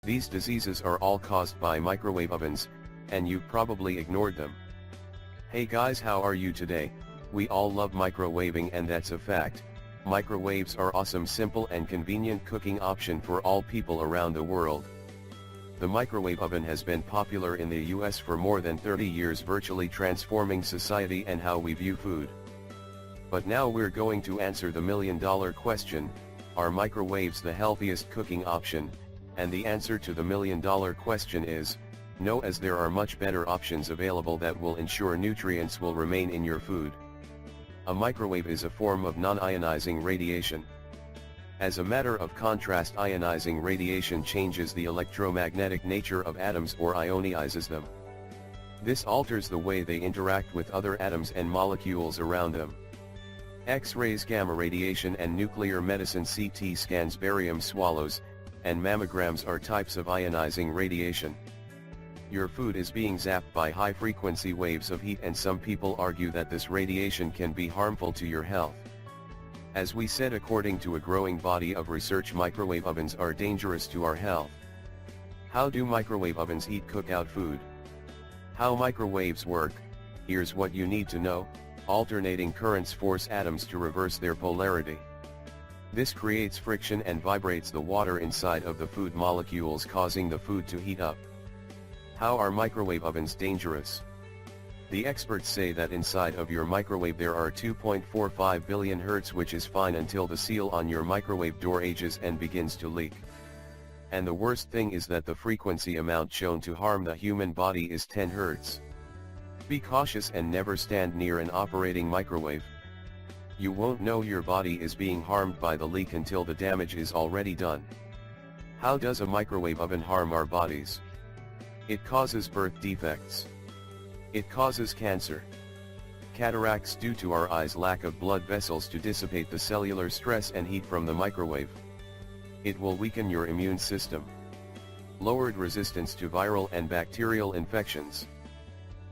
These diseases are all caused by microwave ovens, and you probably ignored them. Hey guys, how are you today? We all love microwaving, and that's a fact. Microwaves are awesome, simple and convenient cooking option for all people around the world. The microwave oven has been popular in the US for more than 30 years, virtually transforming society and how we view food. But now we're going to answer the million-dollar question: are microwaves the healthiest cooking option? And the answer to the million-dollar question is no, as there are much better options available that will ensure nutrients will remain in your food. A microwave is a form of non-ionizing radiation. As a matter of contrast, ionizing radiation changes the electromagnetic nature of atoms or ionizes them. This alters the way they interact with other atoms and molecules around them. X-rays, gamma radiation, and nuclear medicine CT scans, barium swallows, and mammograms are types of ionizing radiation. Your food is being zapped by high-frequency waves of heat, and some people argue that this radiation can be harmful to your health. As we said, according to a growing body of research, microwave ovens are dangerous to our health. How do microwave ovens heat cookout food? How microwaves work? Here's what you need to know. Alternating currents force atoms to reverse their polarity. This creates friction and vibrates the water inside of the food molecules, causing the food to heat up. How are microwave ovens dangerous? The experts say that inside of your microwave there are 2.45 billion Hertz, which is fine until the seal on your microwave door ages and begins to leak. And the worst thing is that the frequency amount shown to harm the human body is 10 Hertz. Be cautious and never stand near an operating microwave. You won't know your body is being harmed by the leak until the damage is already done. How does a microwave oven harm our bodies? It causes birth defects. It causes cancer. Cataracts due to our eyes' lack of blood vessels to dissipate the cellular stress and heat from the microwave. It will weaken your immune system. Lowered resistance to viral and bacterial infections.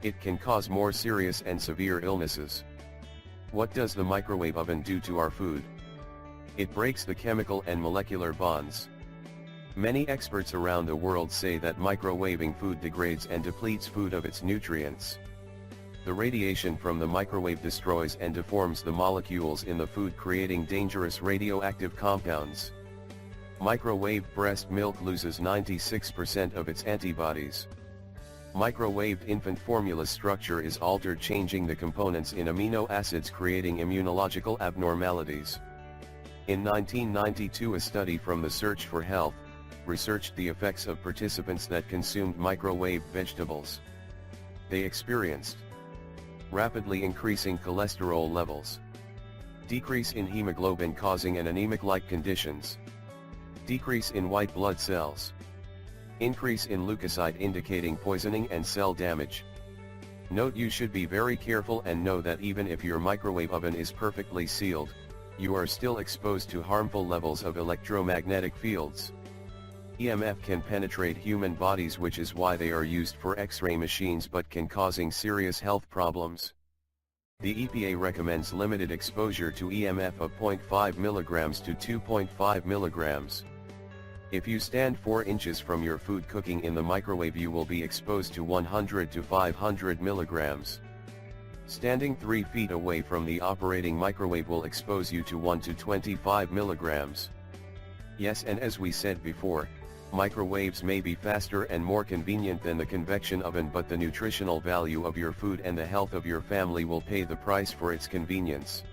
It can cause more serious and severe illnesses. What does the microwave oven do to our food? It breaks the chemical and molecular bonds. Many experts around the world say that microwaving food degrades and depletes food of its nutrients. The radiation from the microwave destroys and deforms the molecules in the food, creating dangerous radioactive compounds. Microwaved breast milk loses 96% of its antibodies. Microwaved infant formula structure is altered, changing the components in amino acids, creating immunological abnormalities. In 1992, a study from the Search for Health researched the effects of participants that consumed microwaved vegetables. They experienced rapidly increasing cholesterol levels, decrease in hemoglobin causing an anemic-like conditions, decrease in white blood cells, increase in leukocyte indicating poisoning and cell damage. Note: you should be very careful and know that even if your microwave oven is perfectly sealed, you are still exposed to harmful levels of electromagnetic fields. EMF can penetrate human bodies, which is why they are used for X-ray machines, but can causing serious health problems. The EPA recommends limited exposure to EMF of 0.5 mg to 2.5 mg. If you stand 4 inches from your food cooking in the microwave, you will be exposed to 100 to 500 mg. Standing 3 feet away from the operating microwave will expose you to 1 to 25 mg. Yes, and as we said before, microwaves may be faster and more convenient than the convection oven, but the nutritional value of your food and the health of your family will pay the price for its convenience.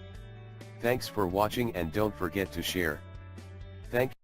Thanks for watching, and don't forget to share. Thank you.